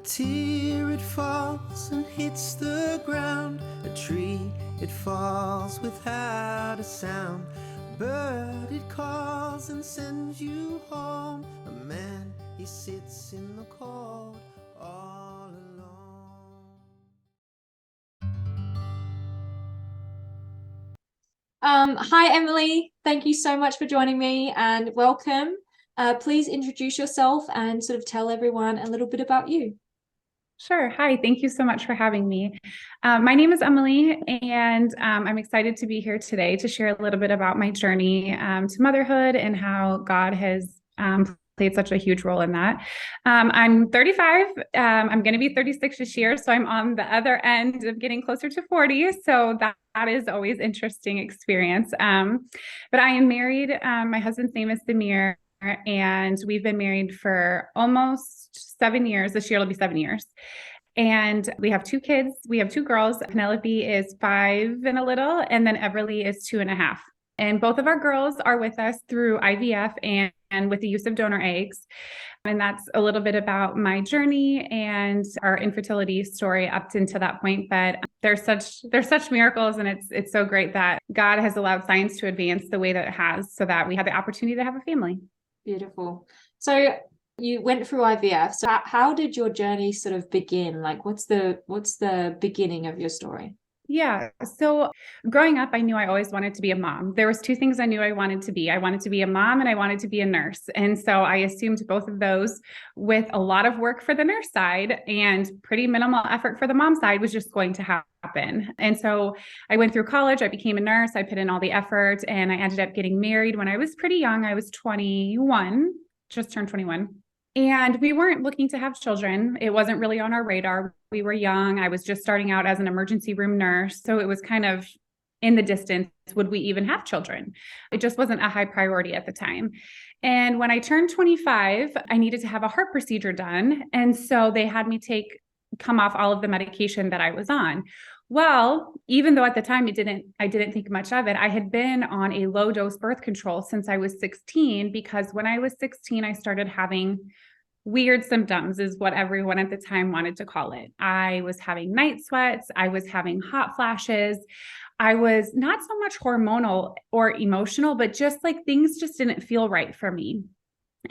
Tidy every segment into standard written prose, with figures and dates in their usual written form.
tear, it falls and hits the ground. A tree, it falls without a sound. A bird, it calls and sends you home. A man, he sits in the cold all alone. Hi, Emily. Thank you so much for joining me and welcome. Please introduce yourself and sort of tell everyone a little bit about you. Sure. Hi. Thank you so much for having me. My name is Emily, and I'm excited to be here today to share a little bit about my journey to motherhood and how God has played such a huge role in that. I'm 35. I'm going to be 36 this year, so I'm on the other end of getting closer to 40. So that is always interesting experience. But I am married. My husband's name is Samir, and we've been married for almost 7 years. This year it'll be 7 years. And we have two kids. We have two girls. Penelope is 5 and a little, and then Everly is 2.5. And both of our girls are with us through IVF and with the use of donor eggs. And that's a little bit about my journey and our infertility story up until that point. But there's such miracles, and it's so great that God has allowed science to advance the way that it has, so that we have the opportunity to have a family. Beautiful. So you went through IVF. So how did your journey sort of begin? Like, what's the beginning of your story? Yeah. So growing up, I knew I always wanted to be a mom. There was two things I knew I wanted to be. I wanted to be a mom and I wanted to be a nurse. And so I assumed both of those, with a lot of work for the nurse side and pretty minimal effort for the mom side, was just going to happen. And so I went through college, I became a nurse, I put in all the effort, and I ended up getting married when I was pretty young. I was 21, just turned 21. And we weren't looking to have children. It wasn't really on our radar. We were young. I was just starting out as an emergency room nurse. So it was kind of in the distance. Would we even have children? It just wasn't a high priority at the time. And when I turned 25, I needed to have a heart procedure done. And so they had me come off all of the medication that I was on. Well, even though at the time I didn't think much of it, I had been on a low dose birth control since I was 16, because when I was 16, I started having weird symptoms, is what everyone at the time wanted to call it. I was having night sweats. I was having hot flashes. I was not so much hormonal or emotional, but just like things just didn't feel right for me.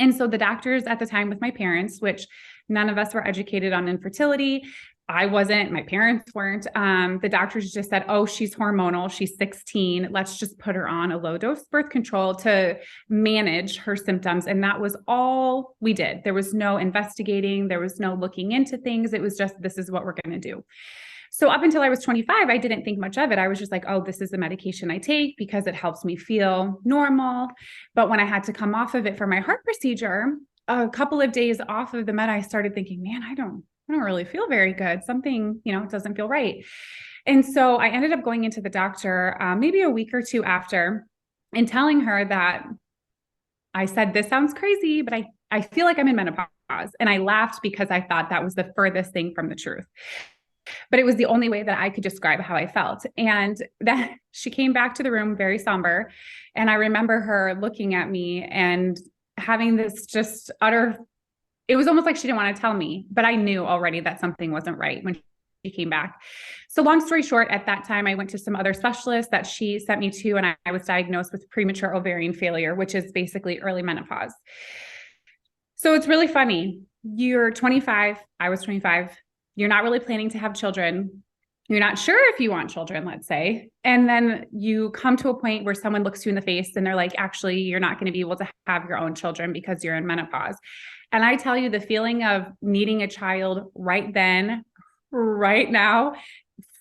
And so the doctors at the time, with my parents, which none of us were educated on infertility, I wasn't, my parents weren't. The doctors just said, oh, she's hormonal. She's 16. Let's just put her on a low dose birth control to manage her symptoms. And that was all we did. There was no investigating. There was no looking into things. It was just, this is what we're going to do. So up until I was 25, I didn't think much of it. I was just like, oh, this is the medication I take because it helps me feel normal. But when I had to come off of it for my heart procedure, a couple of days off of the med, I started thinking, man, I don't really feel very good. Something, doesn't feel right. And so I ended up going into the doctor maybe a week or two after and telling her that I said, this sounds crazy, but I feel like I'm in menopause. And I laughed because I thought that was the furthest thing from the truth. But it was the only way that I could describe how I felt. And that she came back to the room very somber. And I remember her looking at me and having this just it was almost like she didn't want to tell me, but I knew already that something wasn't right when she came back. So long story short, at that time, I went to some other specialists that she sent me to, and I was diagnosed with premature ovarian failure, which is basically early menopause. So it's really funny. You're 25, I was 25. You're not really planning to have children. You're not sure if you want children, let's say. And then you come to a point where someone looks you in the face and they're like, actually, you're not going to be able to have your own children because you're in menopause. And I tell you, the feeling of needing a child right then, right now,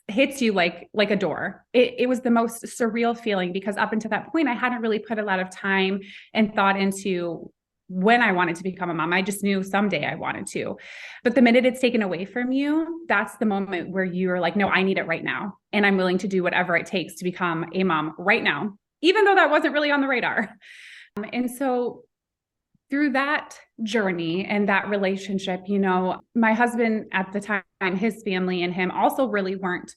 hits you like a door. It was the most surreal feeling, because up until that point, I hadn't really put a lot of time and thought into when I wanted to become a mom. I just knew someday I wanted to. But the minute it's taken away from you, that's the moment where you're like, no, I need it right now. And I'm willing to do whatever it takes to become a mom right now, even though that wasn't really on the radar. And so through that journey and that relationship, my husband at the time, his family and him also really weren't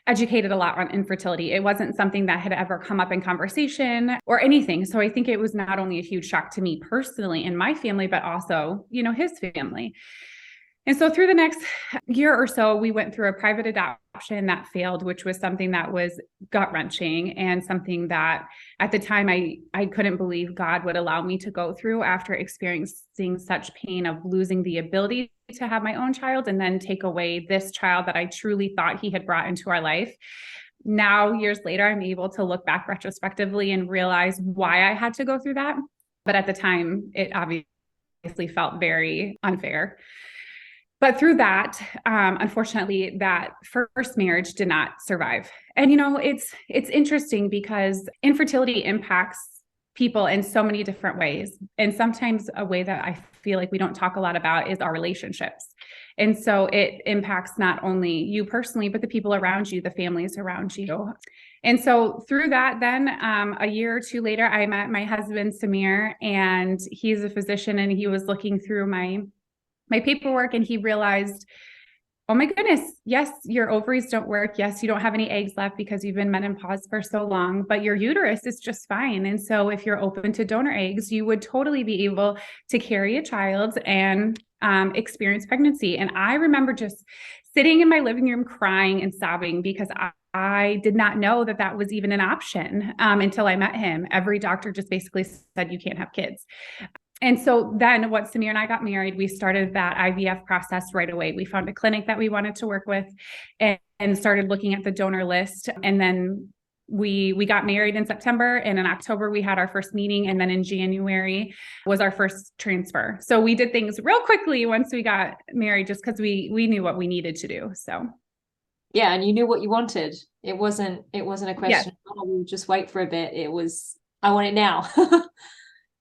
educated a lot on infertility. It wasn't something that had ever come up in conversation or anything. So I think it was not only a huge shock to me personally and my family, but also, his family. And so through the next year or so, we went through a private adoption that failed, which was something that was gut-wrenching and something that at the time I couldn't believe God would allow me to go through after experiencing such pain of losing the ability to have my own child and then take away this child that I truly thought he had brought into our life. Now, years later, I'm able to look back retrospectively and realize why I had to go through that. But at the time, it obviously felt very unfair. But through that, unfortunately, that first marriage did not survive. And, it's interesting because infertility impacts people in so many different ways. And sometimes a way that I feel like we don't talk a lot about is our relationships. And so it impacts not only you personally, but the people around you, the families around you. And so through that, then a year or two later, I met my husband, Samir, and he's a physician, and he was looking through my paperwork, and he realized, oh my goodness, yes, your ovaries don't work. Yes, you don't have any eggs left because you've been menopause for so long, but your uterus is just fine. And so if you're open to donor eggs, you would totally be able to carry a child and experience pregnancy. And I remember just sitting in my living room crying and sobbing because I did not know that that was even an option until I met him. Every doctor just basically said, you can't have kids. And so then once Samir and I got married, we started that IVF process right away. We found a clinic that we wanted to work with and started looking at the donor list. And then we got married in September, and in October we had our first meeting, and then in January was our first transfer. So we did things real quickly once we got married, just because we knew what we needed to do. So yeah, and you knew what you wanted. It wasn't a question, oh, we'll just wait for a bit. It was, I want it now.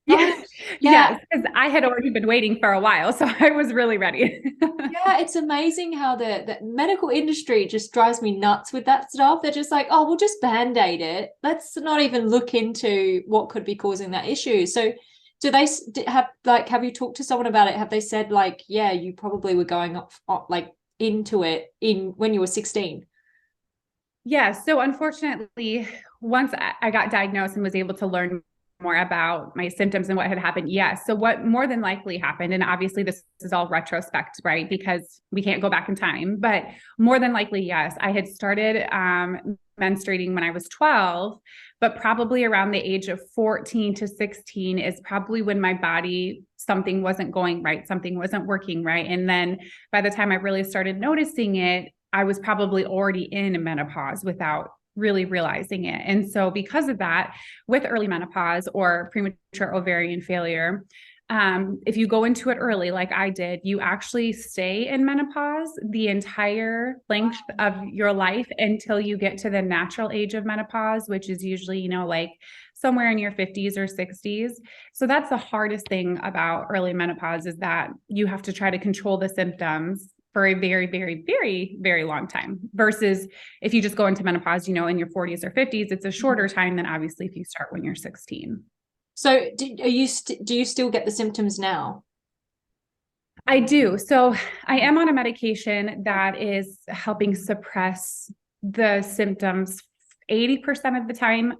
Yeah. Yes, because I had already been waiting for a while, so I was really ready. Yeah, it's amazing how the medical industry just drives me nuts with that stuff. They're just like, oh, we'll just band-aid it. Let's not even look into what could be causing that issue. So do they have you talked to someone about it? Have they said like, yeah, you probably were going up like into it when you were 16? Yeah, so unfortunately, once I got diagnosed and was able to learn more about my symptoms and what had happened. Yes. So what more than likely happened, and obviously this is all retrospect, right? Because we can't go back in time, but more than likely, yes, I had started menstruating when I was 12, but probably around the age of 14 to 16 is probably when my body, something wasn't going right, something wasn't working right. And then by the time I really started noticing it, I was probably already in menopause without really realizing it. And so because of that, with early menopause or premature ovarian failure, if you go into it early, like I did, you actually stay in menopause the entire length of your life until you get to the natural age of menopause, which is usually, like somewhere in your 50s or 60s. So that's the hardest thing about early menopause, is that you have to try to control the symptoms for a very, very, very, very long time, versus if you just go into menopause, in your 40s or 50s, it's a shorter time than obviously if you start when you're 16. So do you still get the symptoms now? I do. So I am on a medication that is helping suppress the symptoms 80% of the time.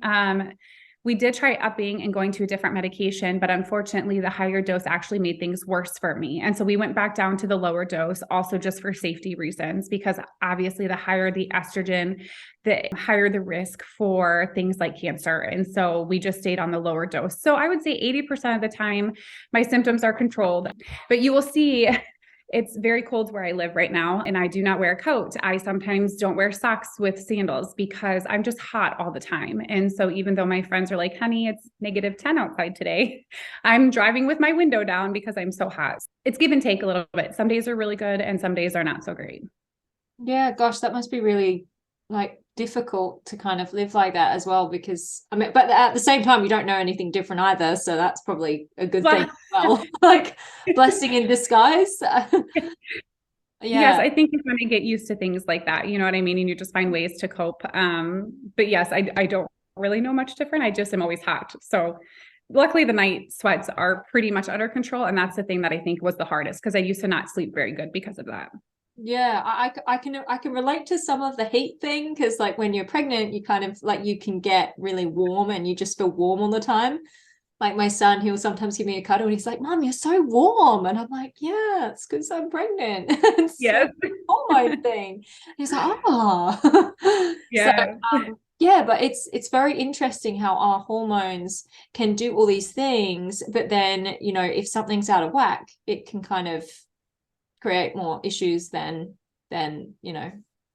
We did try upping and going to a different medication, but unfortunately the higher dose actually made things worse for me. And so we went back down to the lower dose, also just for safety reasons, because obviously the higher the estrogen, the higher the risk for things like cancer. And so we just stayed on the lower dose. So I would say 80% of the time my symptoms are controlled, but you will see it's very cold where I live right now, and I do not wear a coat. I sometimes don't wear socks with sandals because I'm just hot all the time. And so even though my friends are like, honey, it's -10 outside today, I'm driving with my window down because I'm so hot. It's give and take a little bit. Some days are really good and some days are not so great. Yeah, gosh, that must be really difficult to kind of live like that as well, because but at the same time you don't know anything different either, so that's probably a good thing as well. Blessing in disguise. Yes, I think you kind of get used to things like that, you know what I mean, and you just find ways to cope. But yes, I don't really know much different. I just am always hot. So luckily the night sweats are pretty much under control, and that's the thing that I think was the hardest, because I used to not sleep very good because of that. Yeah, I can relate to some of the heat thing, because when you're pregnant, you kind of you can get really warm and you just feel warm all the time. Like my son, he'll sometimes give me a cuddle and he's like, Mom, you're so warm. And I'm like, yeah, it's because I'm pregnant. It's Yes. a hormone thing. And he's like, oh. So Yeah. yeah, but it's very interesting how our hormones can do all these things, but then, you know, if something's out of whack, it can kind of create more issues than, you know,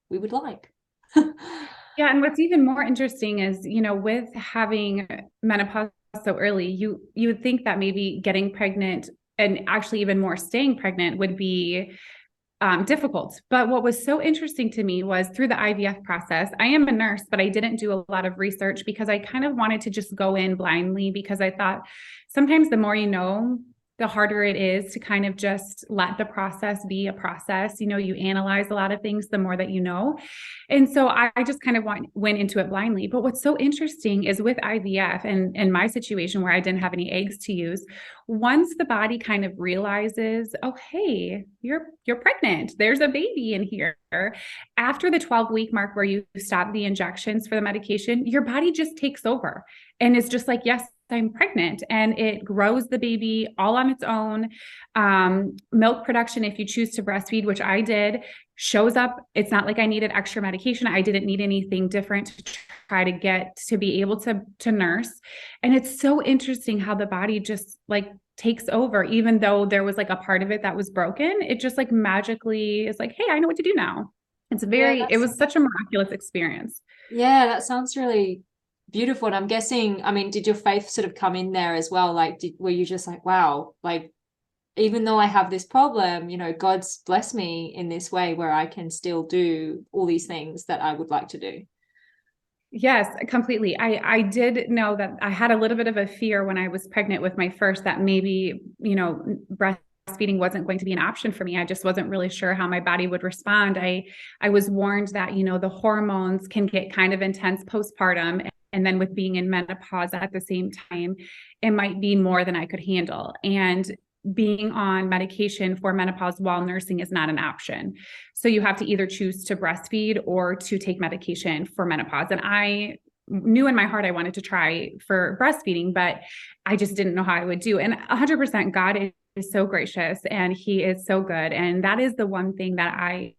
we would like. Yeah. And what's even more interesting is, with having menopause so early, you would think that maybe getting pregnant and actually even more staying pregnant would be difficult. But what was so interesting to me was through the IVF process, I am a nurse, but I didn't do a lot of research because I kind of wanted to just go in blindly because I thought sometimes the more you know, the harder it is to kind of just let the process be a process. You analyze a lot of things the more that you know. And so I just kind of went into it blindly. But what's so interesting is with IVF and my situation where I didn't have any eggs to use, once the body kind of realizes, oh, hey, you're pregnant, there's a baby in here. After the 12-week mark where you stop the injections for the medication, your body just takes over and it's just like, yes, I'm pregnant, and it grows the baby all on its own. Milk production, if you choose to breastfeed, which I did, shows up. It's not like I needed extra medication. I didn't need anything different to try to get to be able to nurse. And it's so interesting how the body just like takes over, even though there was like a part of it that was broken. It just like magically is like, hey, I know what to do now. It was such a miraculous experience. Yeah, that sounds really beautiful. And I'm guessing, I mean, did your faith sort of come in there as well? Like, were you just like, wow, like, even though I have this problem, you know, God's blessed me in this way where I can still do all these things that I would like to do? Yes, completely. I did know that I had a little bit of a fear when I was pregnant with my first that maybe, breastfeeding wasn't going to be an option for me. I just wasn't really sure how my body would respond. I was warned that, the hormones can get kind of intense postpartum. And then with being in menopause at the same time, it might be more than I could handle. And being on medication for menopause while nursing is not an option. So you have to either choose to breastfeed or to take medication for menopause. And I knew in my heart I wanted to try for breastfeeding, but I just didn't know how I would do. And 100% God is so gracious and he is so good. And that is the one thing that I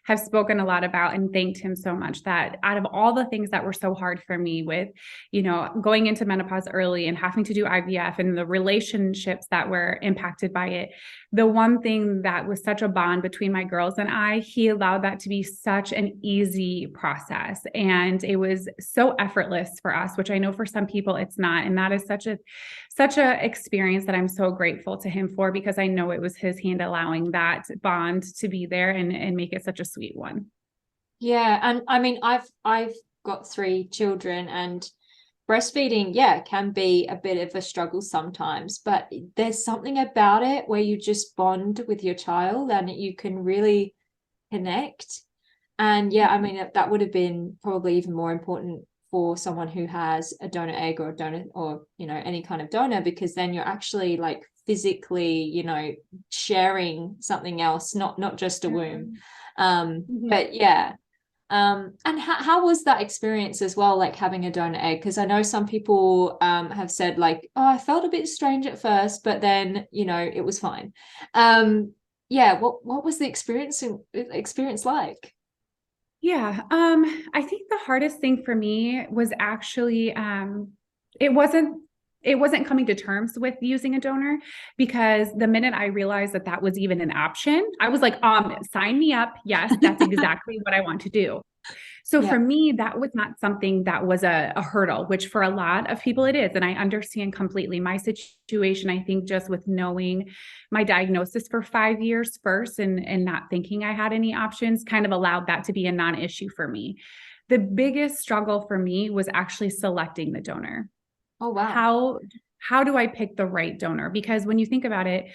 have spoken a lot about and thanked him so much, that out of all the things that were so hard for me with, going into menopause early and having to do IVF and the relationships that were impacted by it, the one thing that was such a bond between my girls and I, he allowed that to be such an easy process. And it was so effortless for us, which I know for some people it's not. And that is such a experience that I'm so grateful to him for, because I know it was his hand allowing that bond to be there and make it such a sweet one. Yeah. And I mean, I've got 3 children, and breastfeeding, yeah, can be a bit of a struggle sometimes, but there's something about it where you just bond with your child and you can really connect. And yeah, I mean, that would have been probably even more important for someone who has a donor egg or a donor, or, any kind of donor, because then you're actually like physically, sharing something else, not just a womb. But yeah. And how was that experience as well, like having a donor egg? Because I know some people have said like, oh, I felt a bit strange at first, but then, it was fine. Yeah, what was the experience like? Yeah. I think the hardest thing for me was actually it wasn't coming to terms with using a donor, because the minute I realized that was even an option, I was like, sign me up. Yes, that's exactly what I want to do. So for me, that was not something that was a hurdle, which for a lot of people it is. And I understand completely my situation. I think just with knowing my diagnosis for 5 years first and not thinking I had any options kind of allowed that to be a non-issue for me. The biggest struggle for me was actually selecting the donor. Oh, wow. How do I pick the right donor? Because when you think about it,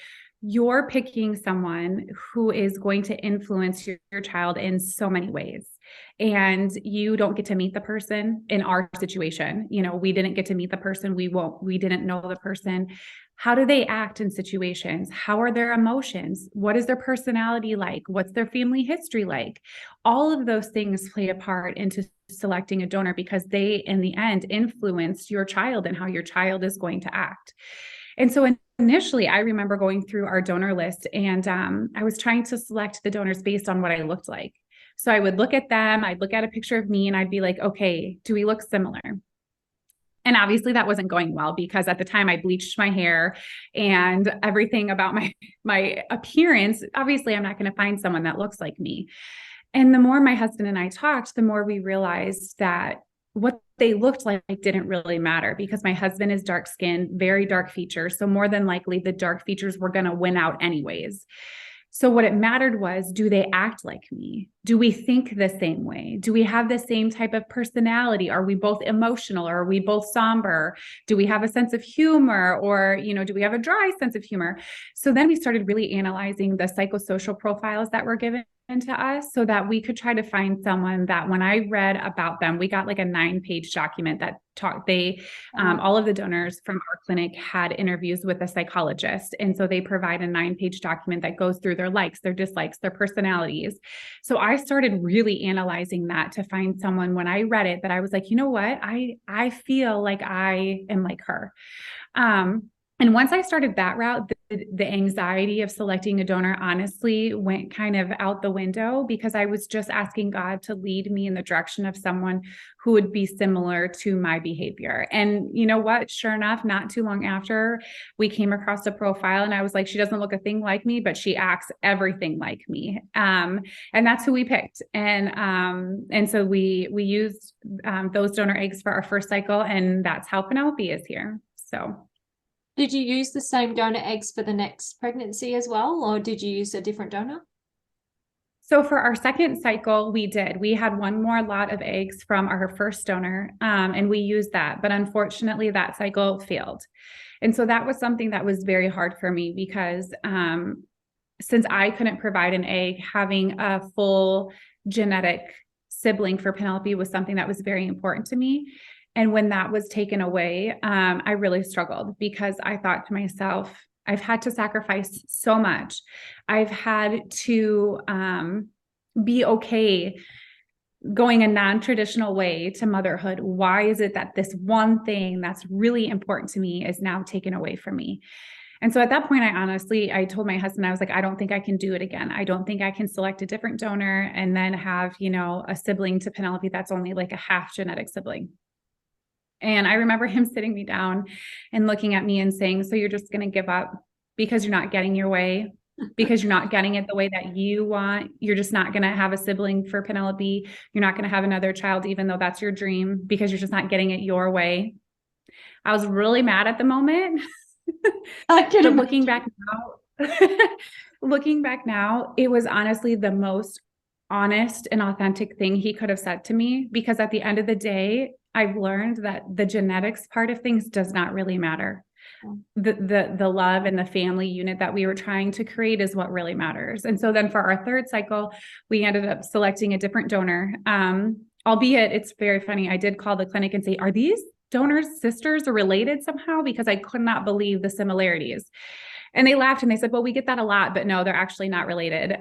you're picking someone who is going to influence your child in so many ways. And you don't get to meet the person. In our situation, we didn't get to meet the person. We didn't know the person. How do they act in situations? How are their emotions? What is their personality like? What's their family history like? All of those things play a part into selecting a donor because they, in the end, influence your child and how your child is going to act. And so initially, I remember going through our donor list, and I was trying to select the donors based on what I looked like. So I would look at them, I'd look at a picture of me, and I'd be like, okay, do we look similar? And obviously that wasn't going well because at the time I bleached my hair and everything about my appearance. Obviously, I'm not going to find someone that looks like me. And the more my husband and I talked, the more we realized that what they looked like didn't really matter because my husband is dark skinned, very dark features. So more than likely the dark features were going to win out anyways. So what it mattered was, do they act like me? Do we think the same way? Do we have the same type of personality? Are we both emotional, or are we both somber? Do we have a sense of humor, or, do we have a dry sense of humor? So then we started really analyzing the psychosocial profiles that were given to us so that we could try to find someone that when I read about them, we got like a 9-page document that all of the donors from our clinic had interviews with a psychologist. And so they provide a 9-page document that goes through their likes, their dislikes, their personalities. So I started really analyzing that to find someone, when I read it, that I was like, you know what? I feel like I am like her. And once I started that route, the anxiety of selecting a donor honestly went kind of out the window because I was just asking God to lead me in the direction of someone who would be similar to my behavior. And you know what? Sure enough, not too long after, we came across a profile and I was like, she doesn't look a thing like me, but she acts everything like me. And that's who we picked. And so we used those donor eggs for our first cycle, and that's how Penelope is here. So. Did you use the same donor eggs for the next pregnancy as well, or did you use a different donor? So for our second cycle, we did. We had one more lot of eggs from our first donor, and we used that. But unfortunately, that cycle failed. And so that was something that was very hard for me because since I couldn't provide an egg, having a full genetic sibling for Penelope was something that was very important to me. And when that was taken away, I really struggled because I thought to myself, I've had to sacrifice so much. I've had to be okay going a non-traditional way to motherhood. Why is it that this one thing that's really important to me is now taken away from me? And so at that point, I told my husband, I was like, I don't think I can do it again. I don't think I can select a different donor and then have, a sibling to Penelope that's only like a half genetic sibling. And I remember him sitting me down and looking at me and saying, so you're just going to give up because you're not getting your way, because you're not getting it the way that you want. You're just not going to have a sibling for Penelope. You're not going to have another child, even though that's your dream, because you're just not getting it your way. I was really mad at the moment. But looking back now, it was honestly the most honest and authentic thing he could have said to me, because at the end of the day, I've learned that the genetics part of things does not really matter. The love and the family unit that we were trying to create is what really matters. And so then for our third cycle, we ended up selecting a different donor. Albeit it's very funny. I did call the clinic and say, are these donors sisters or related somehow? Because I could not believe the similarities. And they laughed and they said, well, we get that a lot, but no, they're actually not related.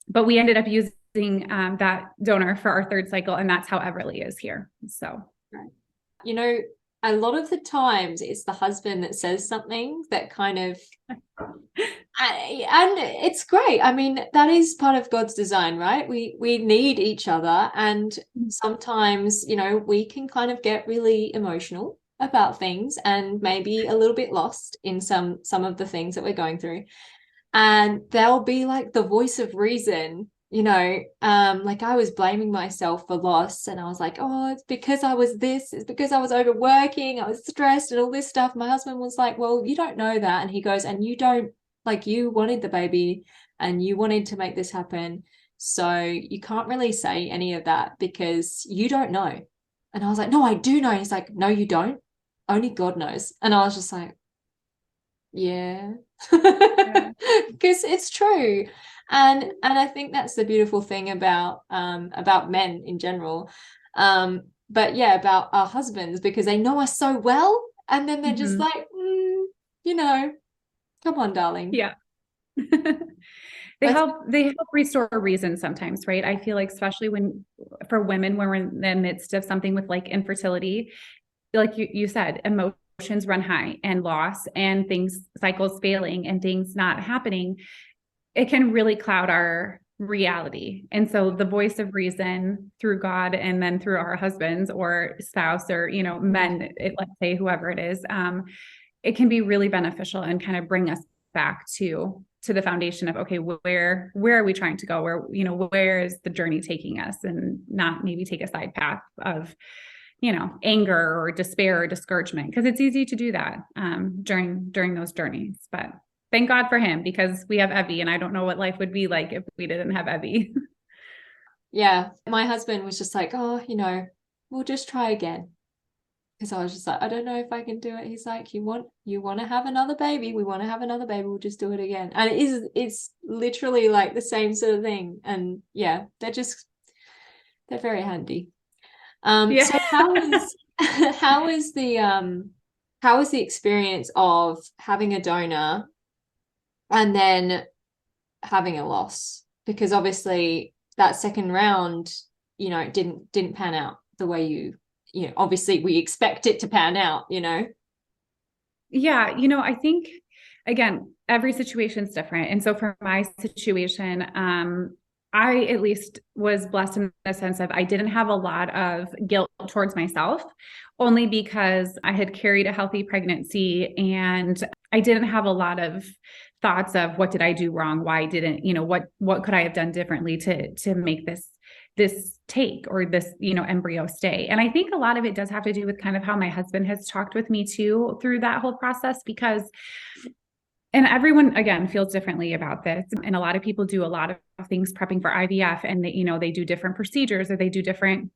But we ended up using that donor for our third cycle, and that's how Everly is here. So, a lot of the times it's the husband that says something that kind of, and it's great. I mean, that is part of God's design, right? We need each other, and sometimes, we can kind of get really emotional about things and maybe a little bit lost in some of the things that we're going through. And they'll be like the voice of reason, like I was blaming myself for loss, and I was like, oh, it's because I was this, it's because I was overworking, I was stressed and all this stuff. My husband was like, well, you don't know that. And he goes, and you don't, like, you wanted the baby and you wanted to make this happen, so you can't really say any of that because you don't know. And I was like, no, I do know. And he's like, no, you don't, only God knows. And I was just like, yeah. Because it's true. And I think that's the beautiful thing about men in general, but yeah, about our husbands, because they know us so well, and then they're just like, come on, darling. Yeah. They help restore reason sometimes, right? I feel like, especially for women, when we're in the midst of something with like infertility, like you said, emotions run high, and loss and cycles failing and things not happening, it can really cloud our reality. And so the voice of reason through God, and then through our husbands or spouse, or, men, let's say whoever it is, it can be really beneficial and kind of bring us back to the foundation of, okay, where are we trying to go? Where is the journey taking us, and not maybe take a side path of, anger or despair or discouragement, because it's easy to do that during those journeys. But thank God for him, because we have Evie, and I don't know what life would be like if we didn't have Evie. Yeah. My husband was just like, oh, we'll just try again. Because I was just like, I don't know if I can do it. He's like, you want to have another baby? We want to have another baby. We'll just do it again. And it's literally like the same sort of thing. And yeah, they're very handy. Yeah. So how is the experience of having a donor and then having a loss? Because obviously that second round, it didn't pan out the way obviously we expect it to pan out, Yeah. I think, again, every situation is different. And so for my situation, I at least was blessed in the sense of I didn't have a lot of guilt towards myself, only because I had carried a healthy pregnancy, and I didn't have a lot of thoughts of what did I do wrong? Why didn't, what could I have done differently to make this take, or this, embryo stay. And I think a lot of it does have to do with kind of how my husband has talked with me too through that whole process, because, and everyone again feels differently about this. And a lot of people do a lot of things prepping for IVF, and they do different procedures, or they do different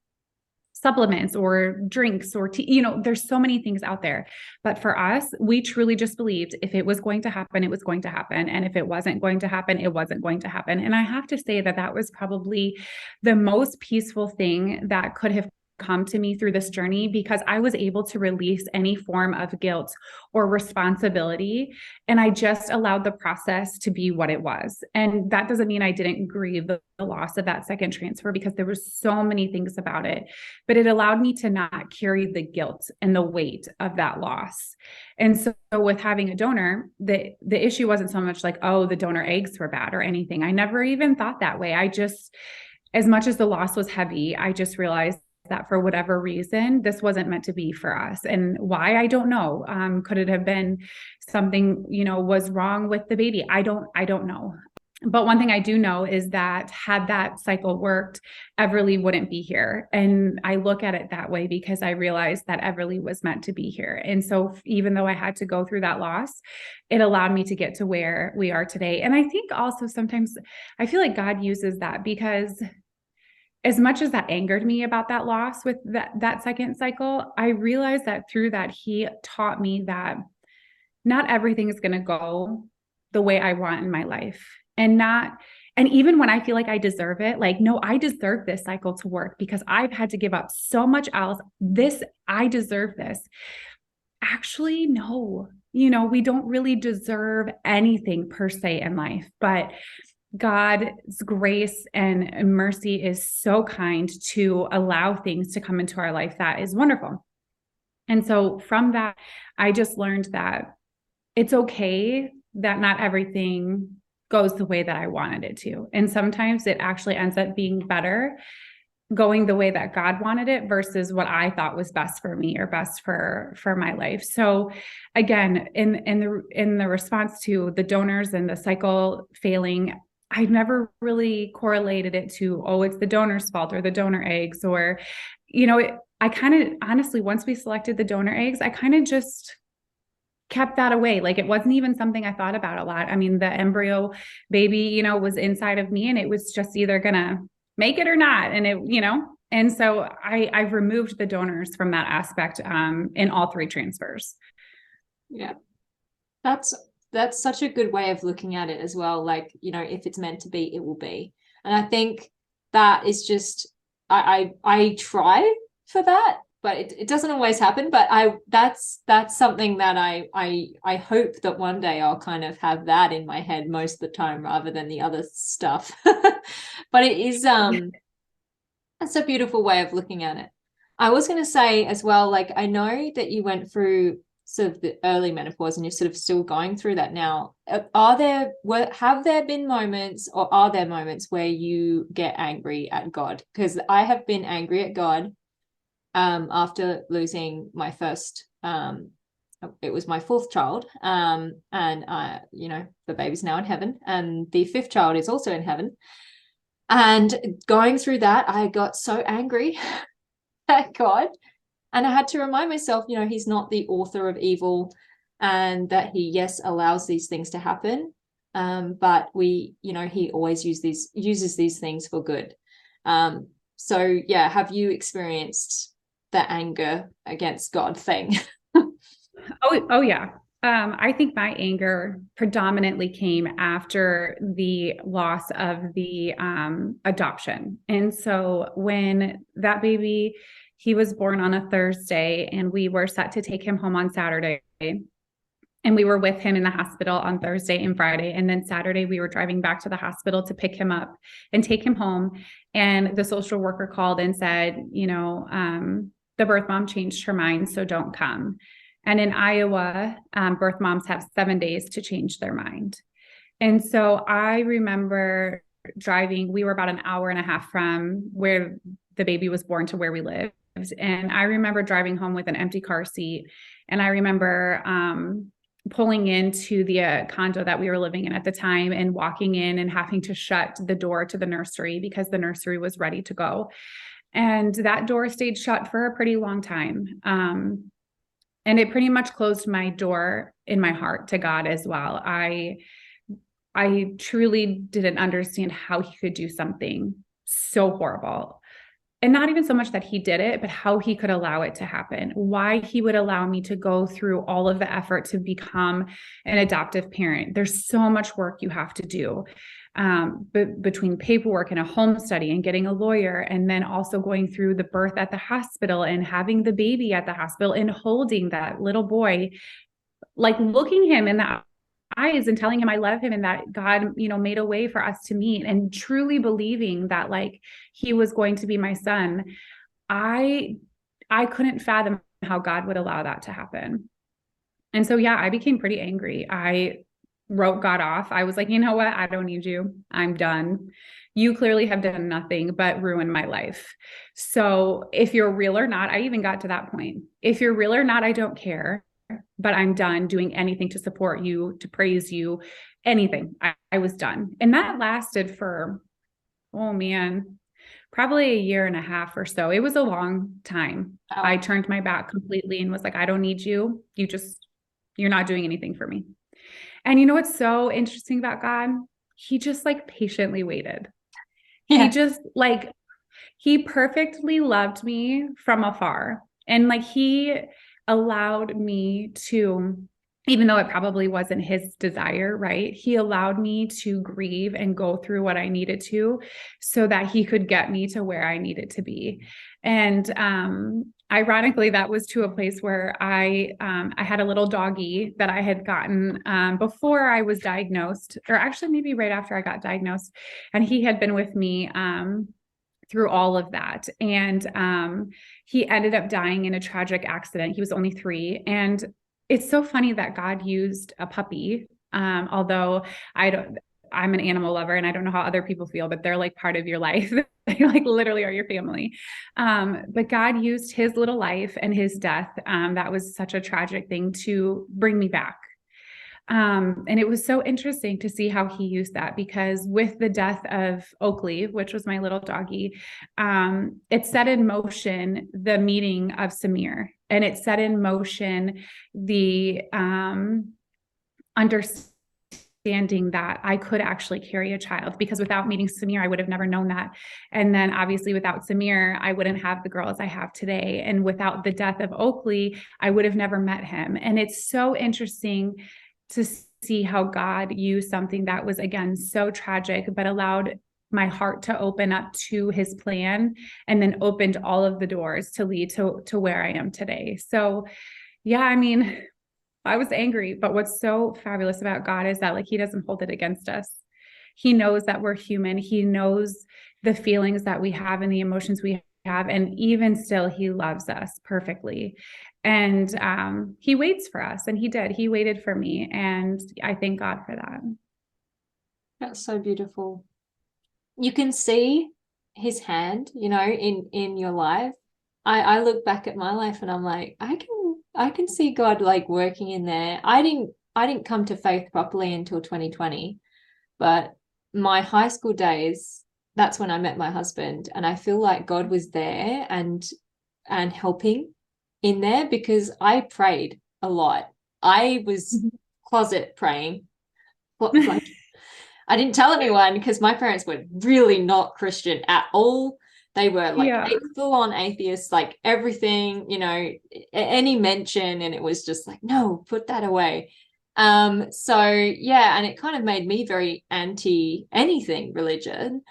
supplements or drinks or tea, there's so many things out there. But for us, we truly just believed if it was going to happen, it was going to happen. And if it wasn't going to happen, it wasn't going to happen. And I have to say that was probably the most peaceful thing that could have come to me through this journey, because I was able to release any form of guilt or responsibility. And I just allowed the process to be what it was. And that doesn't mean I didn't grieve the loss of that second transfer, because there were so many things about it, but it allowed me to not carry the guilt and the weight of that loss. And so with having a donor, the issue wasn't so much like, oh, the donor eggs were bad or anything. I never even thought that way. As much as the loss was heavy, I just realized that for whatever reason, this wasn't meant to be for us. And why, I don't know. Could it have been something, was wrong with the baby? I don't know. But one thing I do know is that had that cycle worked, Everly wouldn't be here. And I look at it that way because I realized that Everly was meant to be here. And so even though I had to go through that loss, it allowed me to get to where we are today. And I think also sometimes I feel like God uses that, because as much as that angered me about that loss with that second cycle, I realized that through that, he taught me that not everything is going to go the way I want in my life. And even when I feel like I deserve it, like, no, I deserve this cycle to work because I've had to give up so much else. I deserve this. Actually, no, we don't really deserve anything per se in life, but God's grace and mercy is so kind to allow things to come into our life that is wonderful. And so from that, I just learned that it's okay that not everything goes the way that I wanted it to. And sometimes it actually ends up being better going the way that God wanted it versus what I thought was best for me or best for my life. So again, in the response to the donors and the cycle failing, I've never really correlated it to, oh, it's the donor's fault or the donor eggs, or, I kind of honestly, once we selected the donor eggs, I kind of just kept that away. Like it wasn't even something I thought about a lot. I mean, the embryo baby, was inside of me, and it was just either gonna make it or not. And and so I've removed the donors from that aspect in all 3 transfers. Yeah. That's such a good way of looking at it as well. Like, if it's meant to be, it will be. And I think that is just, I try for that, but it doesn't always happen. But that's something that I hope that one day I'll kind of have that in my head most of the time rather than the other stuff. But it is that's a beautiful way of looking at it. I was going to say as well, like, I know that you went through sort of the early menopause and you're sort of still going through that now. Have there been moments, or are there moments where you get angry at God? Because I have been angry at God after losing my first, it was my fourth child. And the baby's now in heaven, and the fifth child is also in heaven. And going through that, I got so angry at God. And I had to remind myself, he's not the author of evil, and that he, yes, allows these things to happen. But he always uses these things for good. So yeah, have you experienced the anger against God thing? Oh yeah. I think my anger predominantly came after the loss of the adoption. And so when that baby, he was born on a Thursday, and we were set to take him home on Saturday. And we were with him in the hospital on Thursday and Friday. And then Saturday, we were driving back to the hospital to pick him up and take him home. And the social worker called and said, the birth mom changed her mind, so don't come. And in Iowa, birth moms have 7 days to change their mind. And so I remember driving, we were about an hour and a half from where the baby was born to where we lived. And I remember driving home with an empty car seat. And I remember pulling into the condo that we were living in at the time, and walking in and having to shut the door to the nursery because the nursery was ready to go. And that door stayed shut for a pretty long time. And it pretty much closed my door in my heart to God as well. I truly didn't understand how he could do something so horrible. And not even so much that he did it, but how he could allow it to happen, why he would allow me to go through all of the effort to become an adoptive parent. There's so much work you have to do. But between paperwork and a home study and getting a lawyer, and then also going through the birth at the hospital and having the baby at the hospital and holding that little boy, like looking him in the eyes and telling him I love him, and that God, made a way for us to meet, and truly believing that like he was going to be my son. I couldn't fathom how God would allow that to happen. And so, yeah, I became pretty angry. I wrote God off. I was like, you know what? I don't need you. I'm done. You clearly have done nothing but ruin my life. So if you're real or not, I even got to that point. If you're real or not, I don't care, but I'm done doing anything to support you, to praise you, anything. I was done. And that lasted for, probably a year and a half or so. It was a long time. Oh. I turned my back completely and was like, I don't need you. You're not doing anything for me. And you know what's so interesting about God? He just like patiently waited. Yeah. He perfectly loved me from afar. And like he allowed me to, even though it probably wasn't his desire, right? He allowed me to grieve and go through what I needed to, so that he could get me to where I needed to be. And ironically, that was to a place where I had a little doggy that I had gotten before I was diagnosed, or actually maybe right after I got diagnosed. And he had been with me through all of that. And he ended up dying in a tragic accident. He was only 3. And it's so funny that God used a puppy, although I'm an animal lover, and I don't know how other people feel, but they're like part of your life. They like literally are your family. But God used his little life and his death. That was such a tragic thing to bring me back. And it was so interesting to see how he used that, because with the death of Oakley, which was my little doggy, it set in motion the meeting of Samir, and it set in motion the understanding that I could actually carry a child, because without meeting Samir, I would have never known that. And then obviously without Samir, I wouldn't have the girls I have today. And without the death of Oakley, I would have never met him. And it's so interesting to see how God used something that was, again, so tragic, but allowed my heart to open up to his plan, and then opened all of the doors to lead to where I am today. So yeah, I mean, I was angry, but what's so fabulous about God is that like he doesn't hold it against us. He knows that we're human. He knows the feelings that we have and the emotions we have. And even still, he loves us perfectly. And he waits for us. And he did. He waited for me. And I thank God for that. That's so beautiful. You can see his hand, you know, in your life. I look back at my life and I'm like, I can see God like working in there. I didn't come to faith properly until 2020, but my high school days, that's when I met my husband, and I feel like God was there and helping in there because I prayed a lot. I was closet praying. Like I didn't tell anyone because my parents were really not Christian at all. They were like full-on atheists, like everything, you know, any mention, and it was just like, no, put that away. So yeah, and it kind of made me very anti anything religion.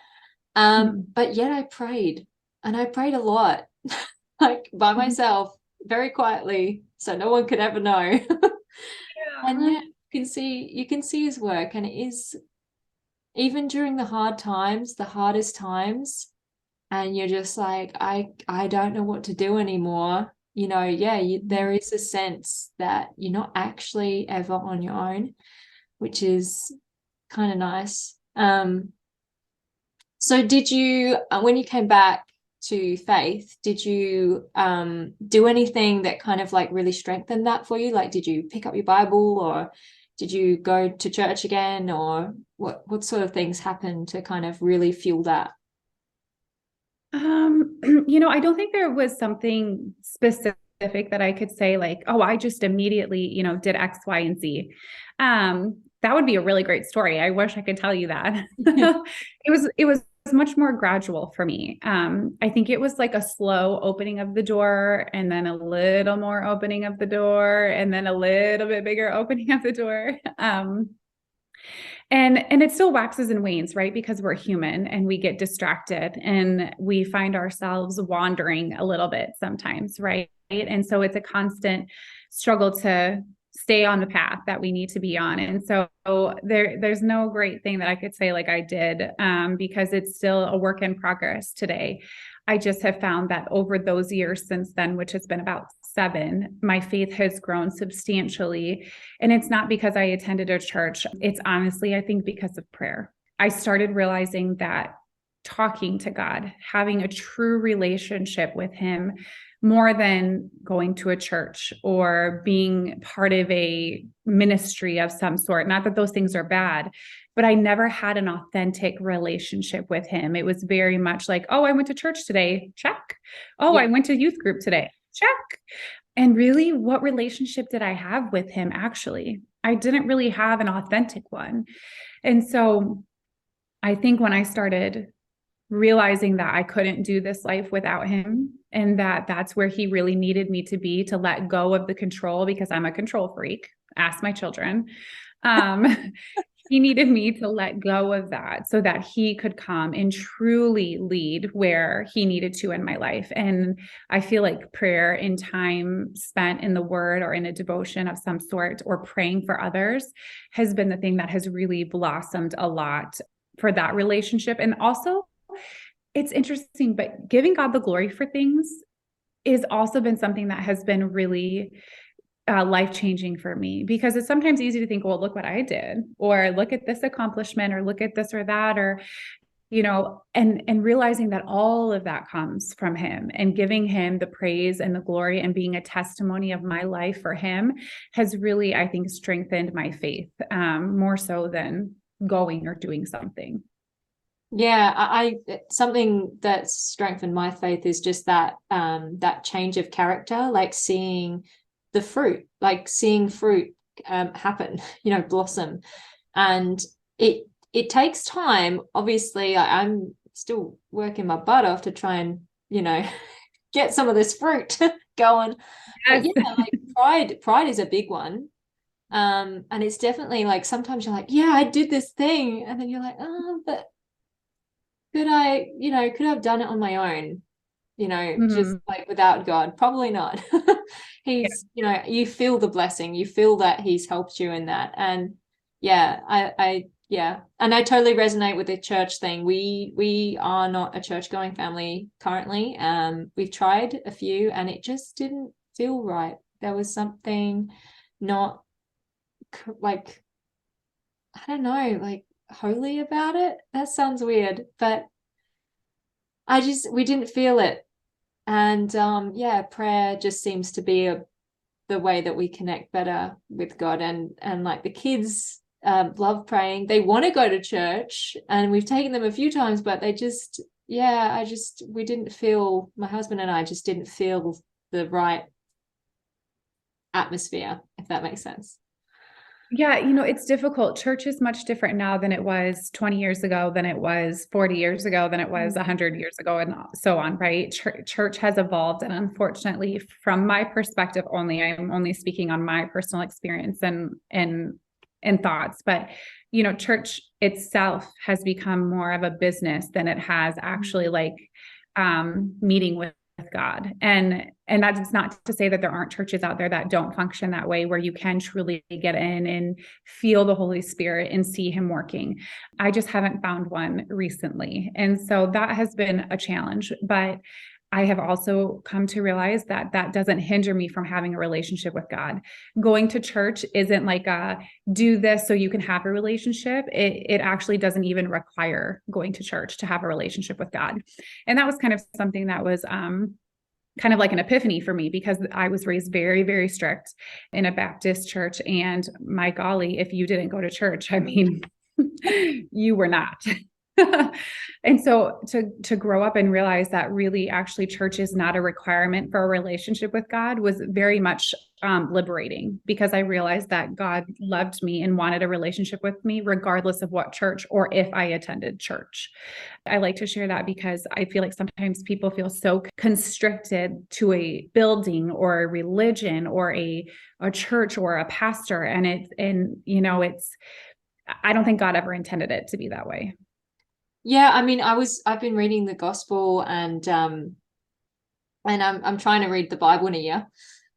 But yet I prayed, and I prayed a lot, like by myself, very quietly, so no one could ever know. And yeah, you can see his work, and it is even during the hard times, the hardest times, and you're just like, I don't know what to do anymore. You know, yeah, there is a sense that you're not actually ever on your own, which is kind of nice. So did you, when you came back to faith, did you do anything that kind of like really strengthened that for you? Like, did you pick up your Bible, or did you go to church again, or what sort of things happened to kind of really fuel that? You know, I don't think there was something specific that I could say like, oh, I just immediately, you know, did X, Y, and Z. That would be a really great story. I wish I could tell you that. It was much more gradual for me. I think it was like a slow opening of the door, and then a little more opening of the door, and then a little bit bigger opening of the door. And it still waxes and wanes, right? Because we're human and we get distracted and we find ourselves wandering a little bit sometimes, right? And so it's a constant struggle to stay on the path that we need to be on. And so there's no great thing that I could say like I did, because it's still a work in progress today. I just have found that over those years since then, which has been about 7, my faith has grown substantially. And it's not because I attended a church. It's honestly, I think, because of prayer. I started realizing that talking to God, having a true relationship with him, more than going to a church or being part of a ministry of some sort. Not that those things are bad, but I never had an authentic relationship with him. It was very much like, oh, I went to church today. Check. Oh, I went to youth group today. Check. And really, what relationship did I have with him? Actually, I didn't really have an authentic one. And so I think when I started realizing that I couldn't do this life without him, and that that's where he really needed me to be, to let go of the control, because I'm a control freak. Ask my children. He needed me to let go of that so that he could come and truly lead where he needed to in my life. And I feel like prayer and time spent in the word or in a devotion of some sort, or praying for others, has been the thing that has really blossomed a lot for that relationship. And also, it's interesting, but giving God the glory for things has also been something that has been really life-changing for me, because it's sometimes easy to think, well, look what I did, or look at this accomplishment, or look at this or that, or, you know, and realizing that all of that comes from him, and giving him the praise and the glory and being a testimony of my life for him has really, I think, strengthened my faith, more so than going or doing something. Yeah, I something that's strengthened my faith is just that that change of character, like seeing the fruit, like seeing fruit happen, you know, blossom. And it takes time. Obviously, I'm still working my butt off to try and, you know, get some of this fruit going. Yes. But yeah, like pride is a big one. And it's definitely like sometimes you're like, yeah, I did this thing, and then you're like, oh, but could I, could I have done it on my own? Just Mhm. like without God? Probably not. Yeah. He's, you feel the blessing, you feel that he's helped you in that. And yeah, yeah. And I totally resonate with the church thing. We are not a church going family currently. We've tried a few and it just didn't feel right. There was something not like, I don't know, like holy about it. That sounds weird, but we didn't feel it. And yeah, prayer just seems to be the way that we connect better with God. And like the kids love praying. They want to go to church, and we've taken them a few times, but they just, yeah, we didn't feel, my husband and I just didn't feel the right atmosphere, if that makes sense. Yeah, it's difficult. Church is much different now than it was 20 years ago, than it was 40 years ago, than it was 100 years ago, and so on, right? Church has evolved. And unfortunately, from my perspective only, I'm only speaking on my personal experience and thoughts, but church itself has become more of a business than it has actually like meeting with God. And that's not to say that there aren't churches out there that don't function that way, where you can truly get in and feel the Holy Spirit and see him working. I just haven't found one recently. And so that has been a challenge, but I have also come to realize that that doesn't hinder me from having a relationship with God. Going to church isn't like do this so you can have a relationship. It actually doesn't even require going to church to have a relationship with God. And that was kind of something that was kind of like an epiphany for me, because I was raised very, very strict in a Baptist church. And my golly, if you didn't go to church, I mean, you were not. And so to grow up and realize that really actually church is not a requirement for a relationship with God was very much liberating, because I realized that God loved me and wanted a relationship with me regardless of what church or if I attended church. I like to share that because I feel like sometimes people feel so constricted to a building or a religion or a church or a pastor, and it's I don't think God ever intended it to be that way. Yeah, I mean, I've been reading the gospel, and I'm trying to read the Bible in a year.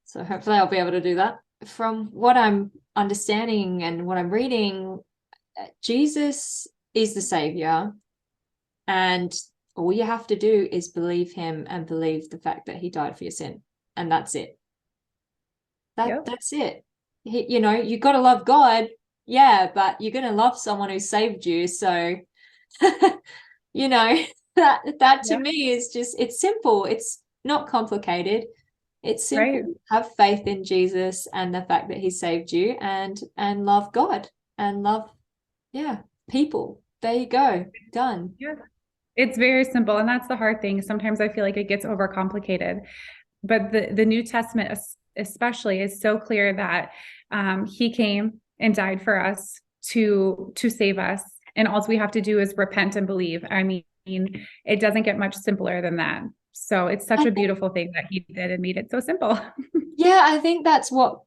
So hopefully I'll be able to do that. From what I'm understanding and what I'm reading, Jesus is the savior, and all you have to do is believe him and believe the fact that he died for your sin, and that's it. That's it. You got to love God, yeah, but you're going to love someone who saved you. So you know that to Yep. me is just, it's simple, it's not complicated, it's simple. Right. Have faith in Jesus and the fact that he saved you, and love God and love, yeah, people. There you go, done. Yeah. It's very simple. And that's the hard thing. Sometimes I feel like it gets overcomplicated. But the New Testament especially is so clear that he came and died for us to save us. And all we have to do is repent and believe. I mean, it doesn't get much simpler than that. So it's such I a think, beautiful thing that he did and made it so simple. yeah, I think that's what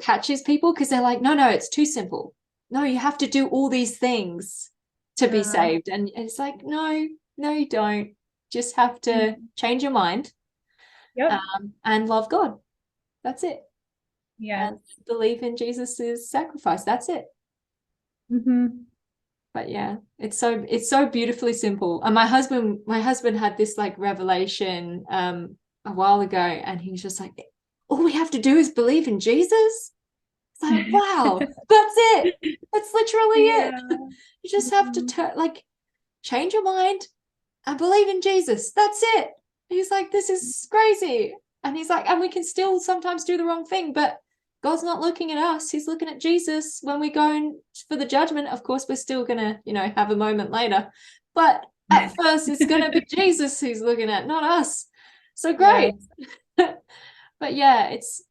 catches people, because they're like, no, it's too simple. No, you have to do all these things to be Yeah. saved. And it's like, no, you don't. Just have to change your mind, Yep. and love God. That's it. Yes. And believe in Jesus's sacrifice. That's it. Mm-hmm. But yeah, it's so beautifully simple. And my husband had this like revelation a while ago, and he was just like, all we have to do is believe in Jesus. It's like, wow, that's it. That's literally it. Yeah. You just have to Mhm. change your mind and believe in Jesus. That's it. He's like, this is crazy. And he's like, and we can still sometimes do the wrong thing, but God's not looking at us. He's looking at Jesus. When we go in for the judgment, of course, we're still going to, have a moment later. But at first, it's going to be Jesus who's looking at, not us. So Yes. great. But yeah, it's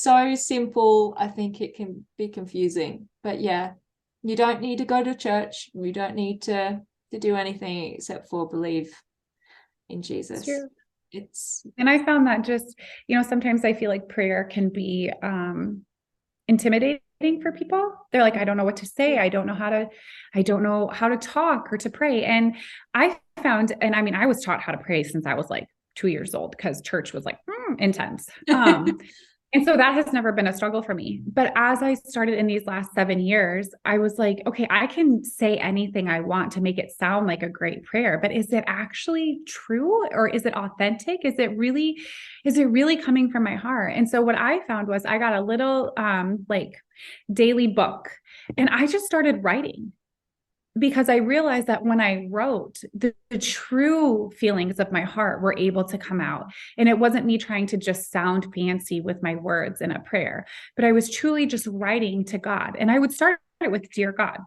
so simple. I think it can be confusing. But yeah, you don't need to go to church. You don't need to do anything except for believe in It's Jesus. true. It's And I found that just, sometimes I feel like prayer can be intimidating for people. They're like, I don't know what to say. I don't know how to talk or to pray. And I found, and I mean, I was taught how to pray since I was like 2 years old, because church was like intense. And so that has never been a struggle for me. But as I started in these last 7 years, I was like, okay, I can say anything I want to make it sound like a great prayer, but is it actually true, or is it authentic? Is it really coming from my heart? And so what I found was I got a little like daily book, and I just started writing, because I realized that when I wrote, the true feelings of my heart were able to come out. And it wasn't me trying to just sound fancy with my words in a prayer, but I was truly just writing to God. And I would start it with "Dear God,"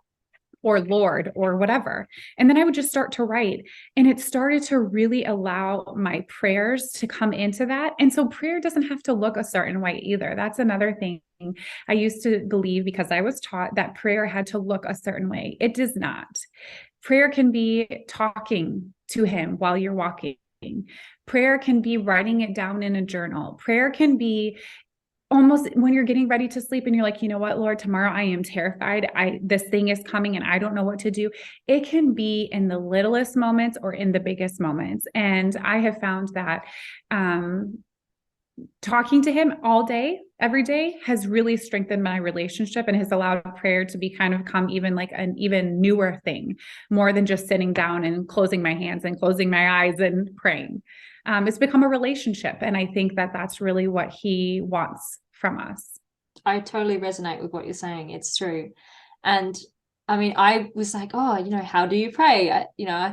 or "Lord," or whatever. And then I would just start to write. And it started to really allow my prayers to come into that. And so prayer doesn't have to look a certain way either. That's another thing I used to believe, because I was taught that prayer had to look a certain way. It does not. Prayer can be talking to him while you're walking. Prayer can be writing it down in a journal. Prayer can be almost when you're getting ready to sleep and you're like, you know what, Lord, tomorrow I am terrified. This thing is coming and I don't know what to do. It can be in the littlest moments or in the biggest moments. And I have found that talking to him all day, every day, has really strengthened my relationship and has allowed prayer to be kind of come even like an even newer thing, more than just sitting down and closing my hands and closing my eyes and praying. It's become a relationship. And I think that that's really what he wants from us. I totally resonate with what you're saying. It's true. And I mean, I was like, oh, how do you pray? I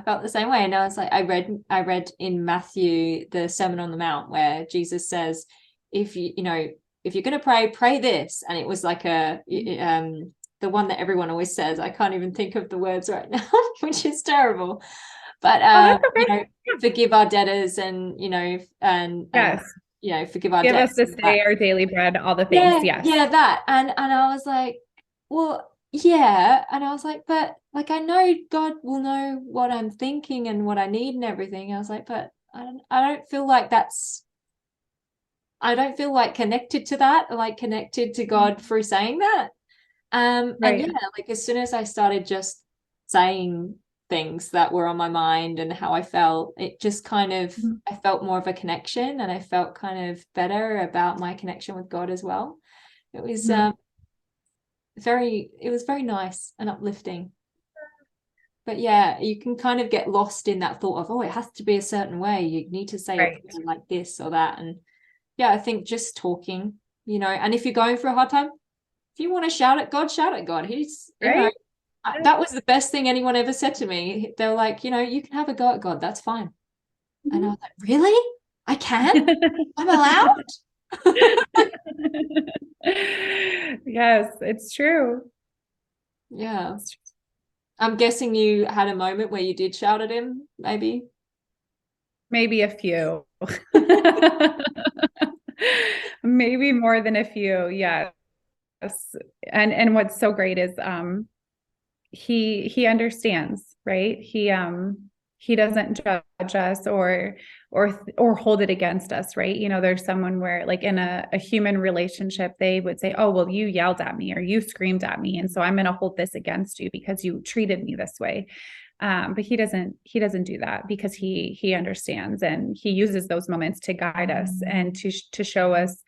felt the same way. And I was like, I read in Matthew, the Sermon on the Mount, where Jesus says, if you're going to pray this. And it was like the one that everyone always says. I can't even think of the words right now, which is terrible. But Okay. forgive our debtors, and Yes. forgive our Give us debts. this day our daily bread, all the things. Yes. Yeah, that. And I was like, well, yeah. And I was like, but like, I know God will know what I'm thinking and what I need and everything. I was like, but I don't feel like connected to that, like connected to God through saying that. And Right. yeah, like as soon as I started just saying things that were on my mind and how I felt, it just kind of, I felt more of a connection, and I felt kind of better about my connection with God as well. It was very nice and uplifting. But yeah, you can kind of get lost in that thought of, oh, it has to be a certain way. You need to say Right. it like this or that. And yeah, I think just talking, and if you're going through a hard time, if you want to shout at God, shout at God. He's, Right. that was the best thing anyone ever said to me. They were like, you can have a go at God. That's fine. And I was like, really? I can? I'm allowed? Yes, it's true. Yeah. I'm guessing you had a moment where you did shout at him, maybe? Maybe a few. Maybe more than a few. Yes. And what's so great is he understands, right? He doesn't judge us or hold it against us, right? There's someone where, like, in a human relationship, they would say, oh, well, you yelled at me or you screamed at me, and so I'm going to hold this against you because you treated me this way. But he doesn't do that, because he understands, and he uses those moments to guide us and to show us,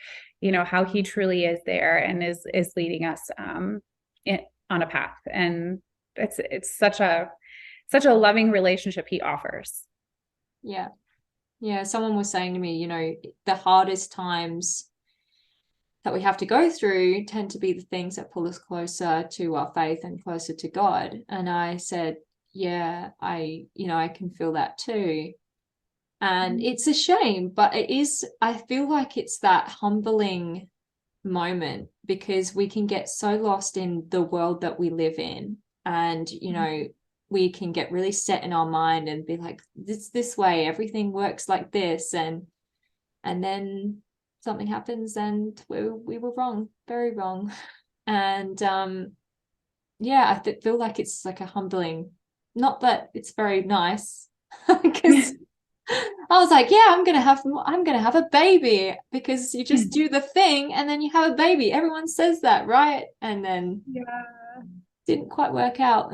how he truly is there and is leading us on a path. And it's such a loving relationship he offers. Yeah. Yeah. Someone was saying to me, the hardest times that we have to go through tend to be the things that pull us closer to our faith and closer to God. And I said, yeah, I can feel that too. And it's a shame, but I feel like it's that humbling moment, because we can get so lost in the world that we live in. And, we can get really set in our mind and be like, this way, everything works like this. And then something happens and we were wrong, very wrong. And yeah, I feel like it's like a humbling, not that it's very nice, because I was like, yeah, I'm gonna have a baby, because you just do the thing and then you have a baby. Everyone says that, right? And then Yeah. didn't quite work out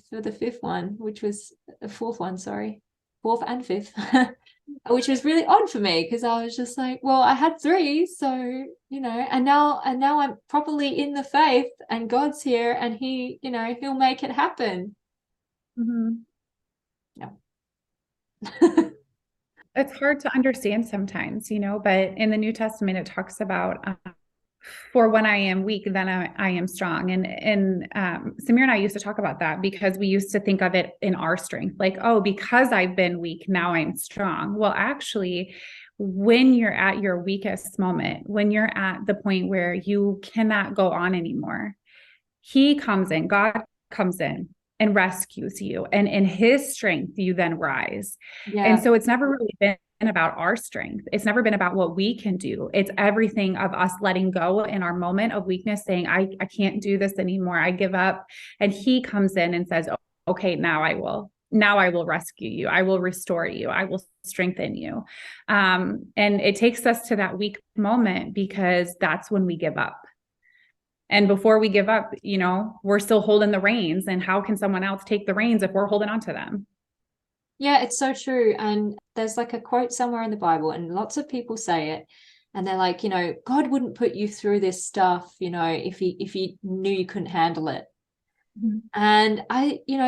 for the fifth one, which was the fourth one, sorry. Fourth and fifth. Which was really odd for me, because I was just like, well, I had three, so and now I'm properly in the faith, and God's here, and he'll make it happen. Mhm. No. It's hard to understand sometimes, but in the New Testament, it talks about, for when I am weak, then I am strong. And Samir and I used to talk about that, because we used to think of it in our strength, like, oh, because I've been weak, now I'm strong. Well, actually, when you're at your weakest moment, when you're at the point where you cannot go on anymore, God comes in and rescues you. And in his strength, you then rise. Yeah. And so it's never really been about our strength. It's never been about what we can do. It's everything of us letting go in our moment of weakness, saying, I can't do this anymore. I give up. And he comes in and says, okay, now I will rescue you. I will restore you. I will strengthen you. And it takes us to that weak moment, because that's when we give up. And before we give up, we're still holding the reins. And how can someone else take the reins if we're holding on to them? Yeah, it's so true. And there's like a quote somewhere in the Bible, and lots of people say it, and they're like, God wouldn't put you through this stuff, if he knew you couldn't handle it. Mm-hmm. And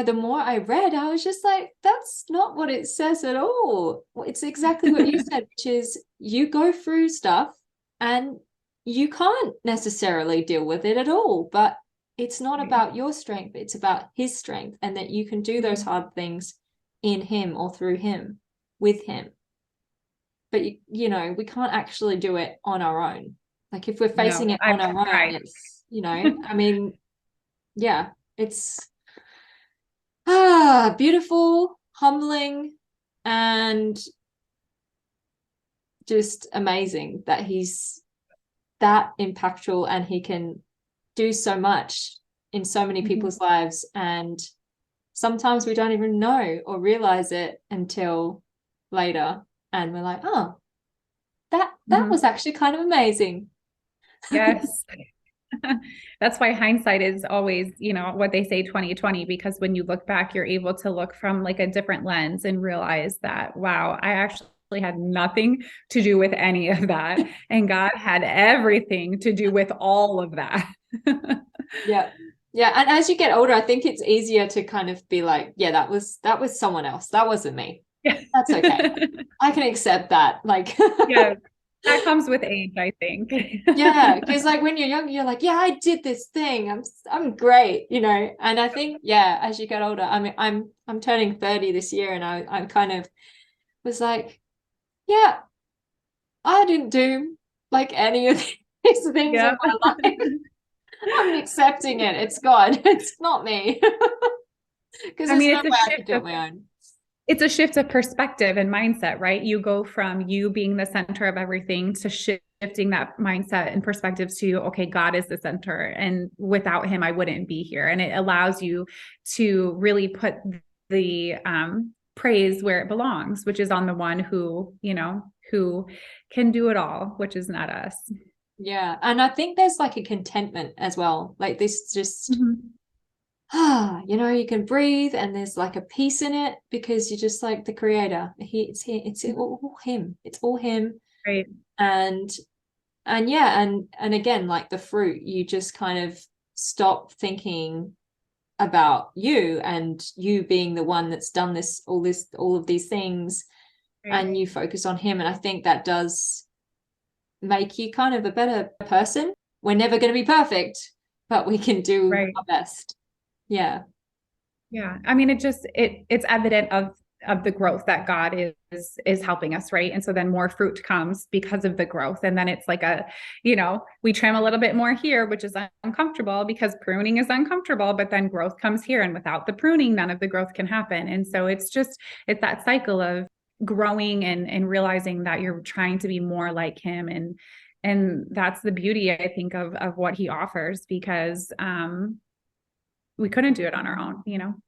the more I read, I was just like, that's not what it says at all. It's exactly what you said, which is you go through stuff and you can't necessarily deal with it at all, but it's not about your strength, it's about his strength, and that you can do those hard things in him or through him, with him. But we can't actually do it on our own. Like if we're facing it on our own, it's I mean, yeah, it's beautiful, humbling, and just amazing that he's that impactful, and he can do so much in so many people's lives. And sometimes we don't even know or realize it until later, and we're like, oh, that was actually kind of amazing. Yes. That's why hindsight is always, what they say, 2020, because when you look back, you're able to look from like a different lens and realize that, wow, I actually had nothing to do with any of that. And God had everything to do with all of that. Yeah. Yeah. And as you get older, I think it's easier to kind of be like, yeah, that was someone else. That wasn't me. That's okay. I can accept that. Like, yeah, that comes with age, I think. Yeah, because like when you're young, you're like, yeah, I did this thing. I'm great, And I think, yeah, as you get older, I mean, I'm turning 30 this year, and I kind of was like, yeah, I didn't do like any of these things in my life. I'm accepting it. It's God. It's not me. Because there's no way I could do it on my own. It's a shift of perspective and mindset, right? You go from you being the center of everything to shifting that mindset and perspective to, okay, God is the center, and without him, I wouldn't be here. And it allows you to really put the praise where it belongs, which is on the one who can do it all, which is not us. Yeah. And I think there's like a contentment as well. Like this just, you can breathe, and there's like a peace in it, because you're just like the creator. It's all him. It's all him. Right. And yeah, and again, like the fruit, you just kind of stop thinking about you and you being the one that's done all of these things, and you focus on him. And I think that does make you kind of a better person. We're never going to be perfect, but we can do our best. Yeah. Yeah. I mean, it's evident of the growth that God is helping us, right? And so then more fruit comes because of the growth. And then it's like we trim a little bit more here, which is uncomfortable, because pruning is uncomfortable, but then growth comes here. And without the pruning, none of the growth can happen. And so it's that cycle of growing and realizing that you're trying to be more like him. And that's the beauty, I think, of what he offers, because we couldn't do it on our own,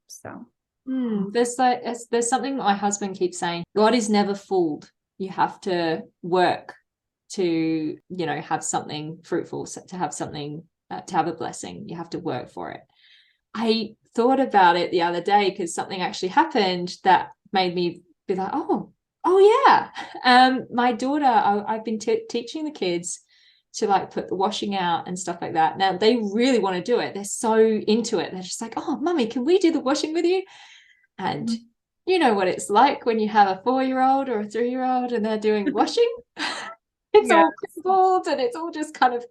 so. There's something my husband keeps saying. God is never fooled. You have to work to, have something fruitful, to have something, to have a blessing. You have to work for it. I thought about it the other day because something actually happened that made me be like, oh yeah. My daughter, I've been teaching the kids to like put the washing out and stuff like that. Now they really want to do it. They're so into it. They're just like, oh, mummy, can we do the washing with you? And you know what it's like when you have a 4-year-old or a 3-year-old and they're doing washing. It's all crumbled and it's all just kind of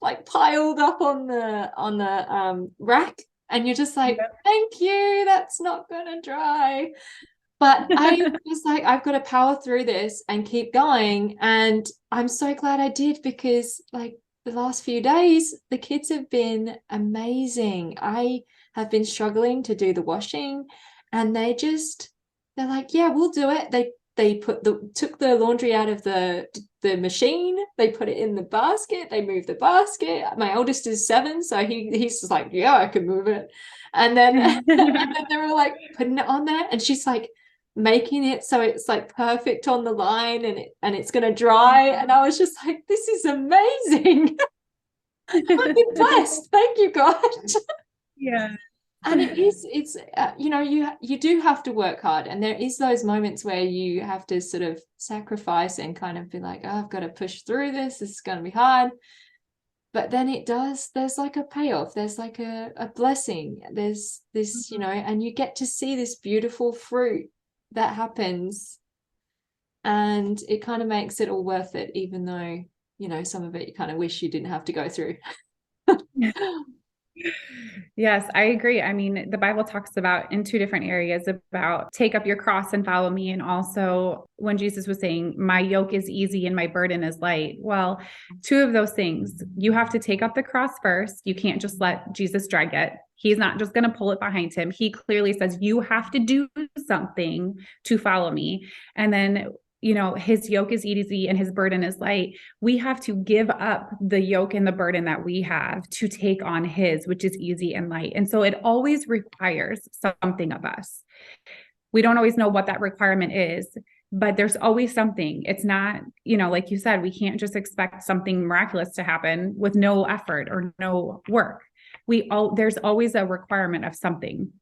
like piled up on the rack, and you're just like, thank you, that's not gonna dry. But I was like, I've got to power through this and keep going. And I'm so glad I did, because like the last few days, the kids have been amazing. I have been struggling to do the washing, and they're like, yeah, we'll do it. They took the laundry out of the machine. They put it in the basket. They moved the basket. My oldest is 7, so he's just like, yeah, I can move it. And then, and then they were like putting it on there, and she's like making it so it's like perfect on the line, and it's gonna dry. And I was just like, this is amazing. I've been blessed. Thank you, God. Yeah. And it's you do have to work hard, and there is those moments where you have to sort of sacrifice and kind of be like, oh, I've got to push through this is going to be hard. But then there's like a payoff, there's like a blessing, there's this, and you get to see this beautiful fruit that happens, and it kind of makes it all worth it, even though some of it you kind of wish you didn't have to go through. Yes, I agree. I mean, the Bible talks about in 2 different areas about take up your cross and follow me. And also when Jesus was saying, my yoke is easy and my burden is light. Well, 2 of those things, you have to take up the cross first. You can't just let Jesus drag it. He's not just going to pull it behind him. He clearly says, you have to do something to follow me. And then his yoke is easy and his burden is light. We have to give up the yoke and the burden that we have to take on his, which is easy and light. And so it always requires something of us. We don't always know what that requirement is, but there's always something. It's not, like you said, we can't just expect something miraculous to happen with no effort or no work. There's always a requirement of something.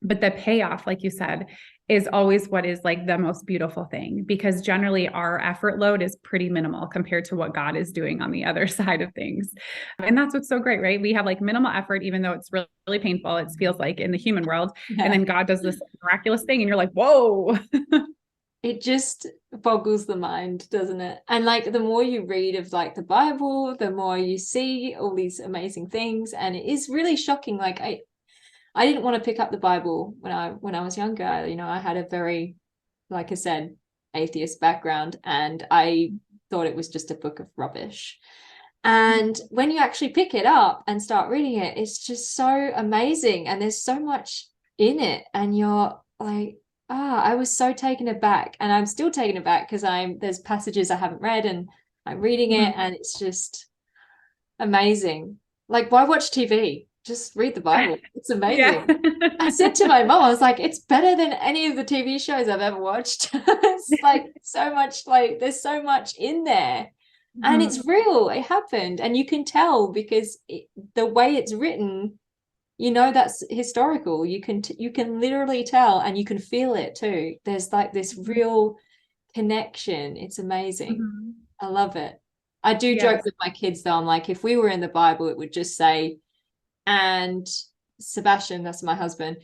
But the payoff, like you said, is always what is like the most beautiful thing, because generally our effort load is pretty minimal compared to what God is doing on the other side of things. And that's what's so great, right? We have like minimal effort, even though it's really, really painful. It feels like in the human world. Yeah. And then God does this miraculous thing and you're like, whoa. It just boggles the mind, doesn't it? And like the more you read of like the Bible, the more you see all these amazing things. And it is really shocking. Like I didn't want to pick up the Bible when I was younger. I had a very, like I said, atheist background, and I thought it was just a book of rubbish. And when you actually pick it up and start reading it, it's just so amazing, and there's so much in it, and you're like, I was so taken aback, and I'm still taken aback because there's passages I haven't read, and I'm reading it, and it's just amazing. Like, why watch TV? Just read the Bible. It's amazing. Yeah. I said to my mom, I was like, it's better than any of the TV shows I've ever watched. It's like so much, like there's so much in there, and it's real. It happened, and you can tell because the way it's written, that's historical. You can literally tell, and you can feel it too. There's like this real connection. It's amazing. I love it. I do joke with my kids though. I'm like, if we were in the Bible, it would just say, and Sebastian, that's my husband,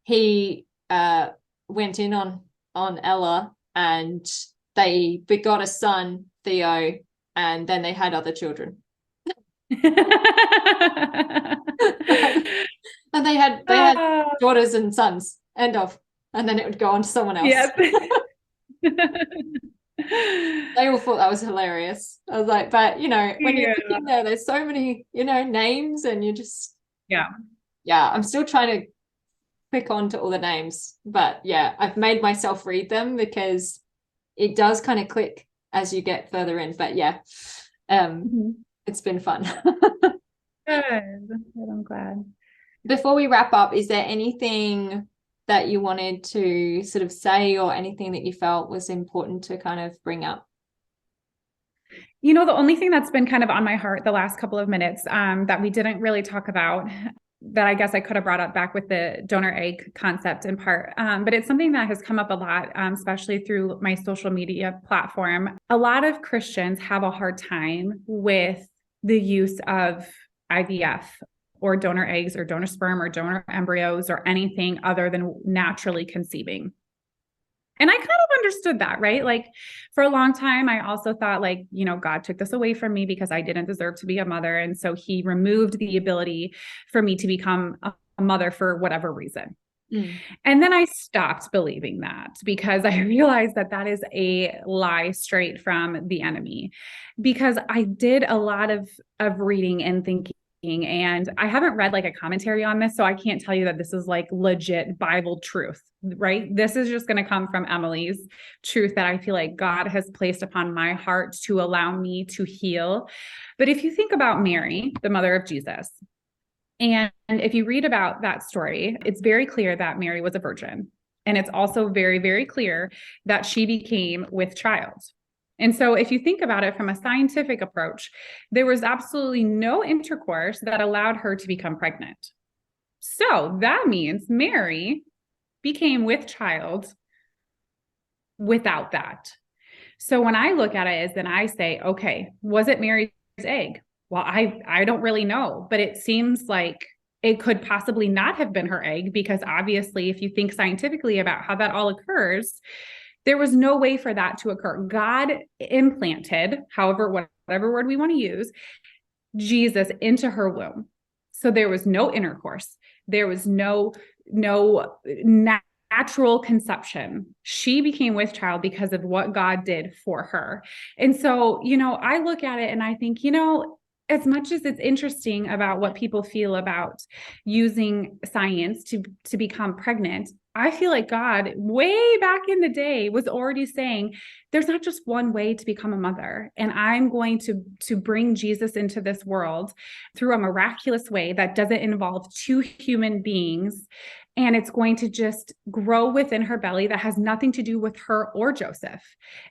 he went in on Ella, and they begot a son, Theo, and then they had other children. And they had daughters and sons, end of, and then it would go on to someone else. Yep. They all thought that was hilarious. I was like, but when you're looking there, there's so many names, and you just I'm still trying to click on to all the names, but I've made myself read them because it does kind of click as you get further in. But it's been fun. Good. I'm glad. Before we wrap up, is there anything that you wanted to sort of say, or anything that you felt was important to kind of bring up? You know, the only thing that's been kind of on my heart the last couple of minutes that we didn't really talk about, that I guess I could have brought up back with the donor egg concept in part, but it's something that has come up a lot, especially through my social media platform. A lot of Christians have a hard time with the use of IVF or donor eggs or donor sperm or donor embryos or anything other than naturally conceiving. And I kind of understood that, right? Like for a long time, I also thought like, you know, God took this away from me because I didn't deserve to be a mother. And so he removed the ability for me to become a mother for whatever reason. And then I stopped believing that because I realized that that is a lie straight from the enemy, because I did a lot of reading and thinking. And I haven't read like a commentary on this, so I can't tell you that this is like legit Bible truth, right? This is just going to come from Emily's truth that I feel like God has placed upon my heart to allow me to heal. But if you think about Mary, the mother of Jesus, and if you read about that story, it's very clear that Mary was a virgin. And it's also very, very clear that she became with child. And so if you think about it from a scientific approach, there was absolutely no intercourse that allowed her to become pregnant. So that means Mary became with child without that. So when I look at it, then I say, okay, was it Mary's egg? Well, I don't really know, but it seems like it could possibly not have been her egg, because obviously, if you think scientifically about how that all occurs, there was no way for that to occur. God implanted, however, whatever word we want to use, Jesus into her womb. So there was no intercourse. There was no natural conception. She became with child because of what God did for her. And so, you know, I look at it and I think, you know, as much as it's interesting about what people feel about using science to become pregnant, I feel like God, way back in the day, was already saying there's not just one way to become a mother. And I'm going to bring Jesus into this world through a miraculous way that doesn't involve two human beings. And it's going to just grow within her belly that has nothing to do with her or Joseph.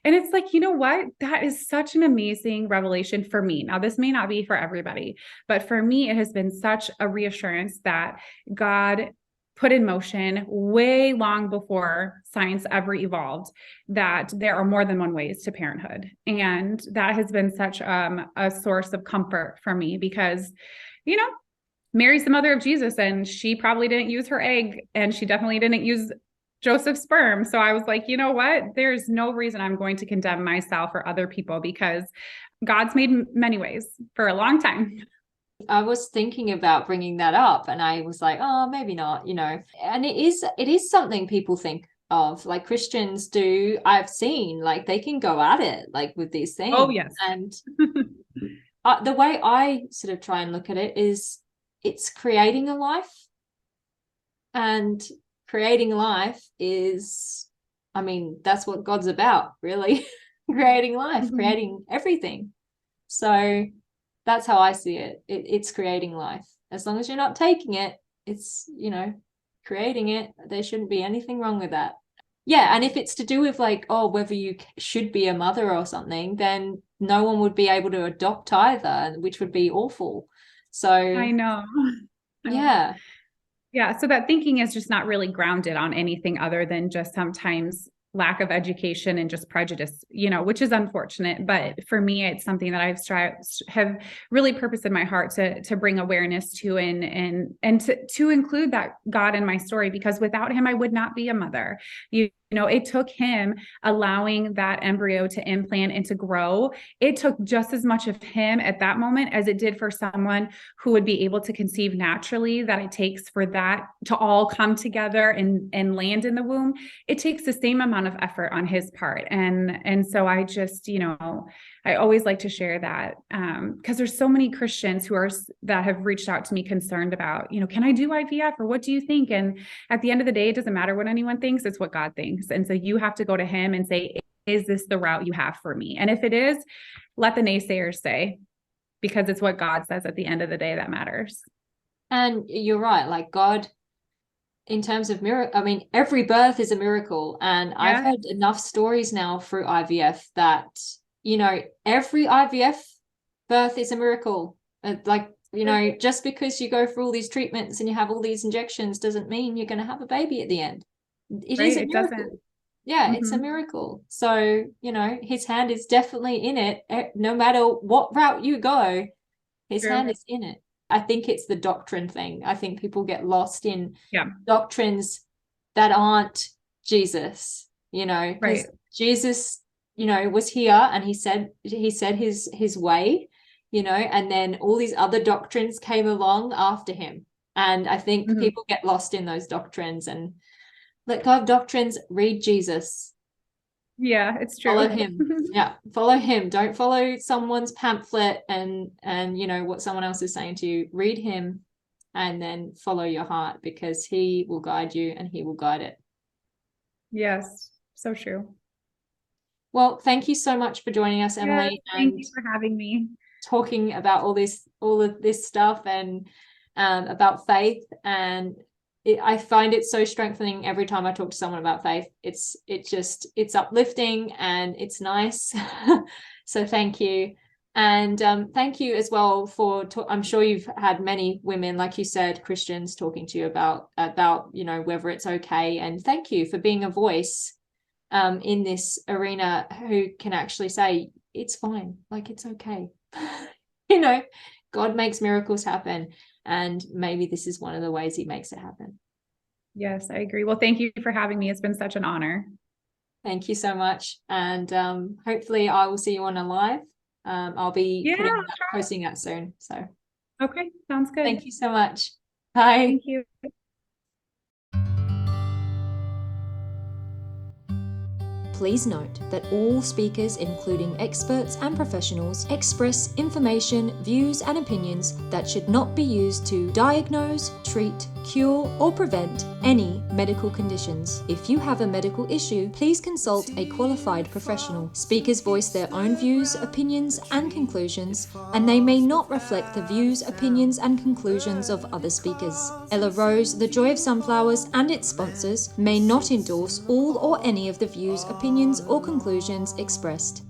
And it's like, you know what? That is such an amazing revelation for me. Now, this may not be for everybody, but for me, it has been such a reassurance that God put in motion way long before science ever evolved, that there are more than one ways to parenthood. And that has been such a source of comfort for me, because, you know, Mary's the mother of Jesus, and she probably didn't use her egg, and she definitely didn't use Joseph's sperm. So I was like, you know what? There's no reason I'm going to condemn myself or other people, because God's made many ways for a long time. I was thinking about bringing that up, and I was like, oh, maybe not, you know. And it is something people think of, like Christians do. I've seen like they can go at it like with these things. Oh, yes. And the way I sort of try and look at it is, it's creating a life, and creating life is, I mean, that's what God's about, really. Creating life, creating everything. So that's how I see it. It's creating life. As long as you're not taking it, it's, you know, creating it. There shouldn't be anything wrong with that. Yeah. And if it's to do with like, oh, whether you should be a mother or something, then no one would be able to adopt either, which would be awful. So I know. Yeah. Yeah. So that thinking is just not really grounded on anything other than just sometimes lack of education and just prejudice, you know, which is unfortunate. But for me, it's something that have really purposed in my heart to bring awareness to, and to include that God in my story, because without him, I would not be a mother. You know, it took him allowing that embryo to implant and to grow. It took just as much of him at that moment as it did for someone who would be able to conceive naturally, that it takes for that to all come together and land in the womb. It takes the same amount of effort on his part. And so I just, you know, I always like to share that because there's so many Christians that have reached out to me concerned about, you know, can I do IVF, or what do you think? And at the end of the day, it doesn't matter what anyone thinks, it's what God thinks. And so you have to go to him and say, is this the route you have for me? And if it is, let the naysayers say, because it's what God says at the end of the day that matters. And you're right. Like God, in terms of miracle, I mean, every birth is a miracle. And I've Yeah. heard enough stories now through IVF that, every IVF birth is a miracle. Like, just because you go through all these treatments and you have all these injections doesn't mean you're going to have a baby at the end. It is Right. a It miracle. doesn't. Yeah, it's a Mhm. miracle. So, his hand is definitely in it. No matter what route you go, his True. hand is in it. I think it's the doctrine thing. I think people get lost in Yeah. doctrines that aren't Jesus, because Right. Jesus, was here and he said his way, and then all these other doctrines came along after him. And I think Mhm. people get lost in those doctrines and let go of doctrines, read Jesus. Yeah, it's true. Follow him. Yeah, follow him. Don't follow someone's pamphlet and what someone else is saying to you. Read him and then follow your heart, because he will guide you and he will guide it. Yes, so true. Well, thank you so much for joining us, Emily, Yes, thank and you for having me. talking about all of this stuff and about faith. And I find it so strengthening every time I talk to someone about faith. It's uplifting and it's nice. So thank you. And thank you as well for I'm sure you've had many women, like you said, Christians, talking to you about whether it's okay. And thank you for being a voice in this arena who can actually say it's fine, like it's okay. God makes miracles happen, and maybe this is one of the ways he makes it happen. Yes, I agree. Well, thank you for having me. It's been such an honor. Thank you so much. And hopefully I will see you on a live. I'll be posting that soon. So Okay, sounds good. thank you so much. Bye. Thank you. Please note that all speakers, including experts and professionals, express information, views, and opinions that should not be used to diagnose, treat, cure, or prevent any medical conditions. If you have a medical issue, please consult a qualified professional. Speakers voice their own views, opinions, and conclusions, and they may not reflect the views, opinions, and conclusions of other speakers. Ella Rose, The Joy of Sunflowers, and its sponsors may not endorse all or any of the views, opinions, or conclusions expressed.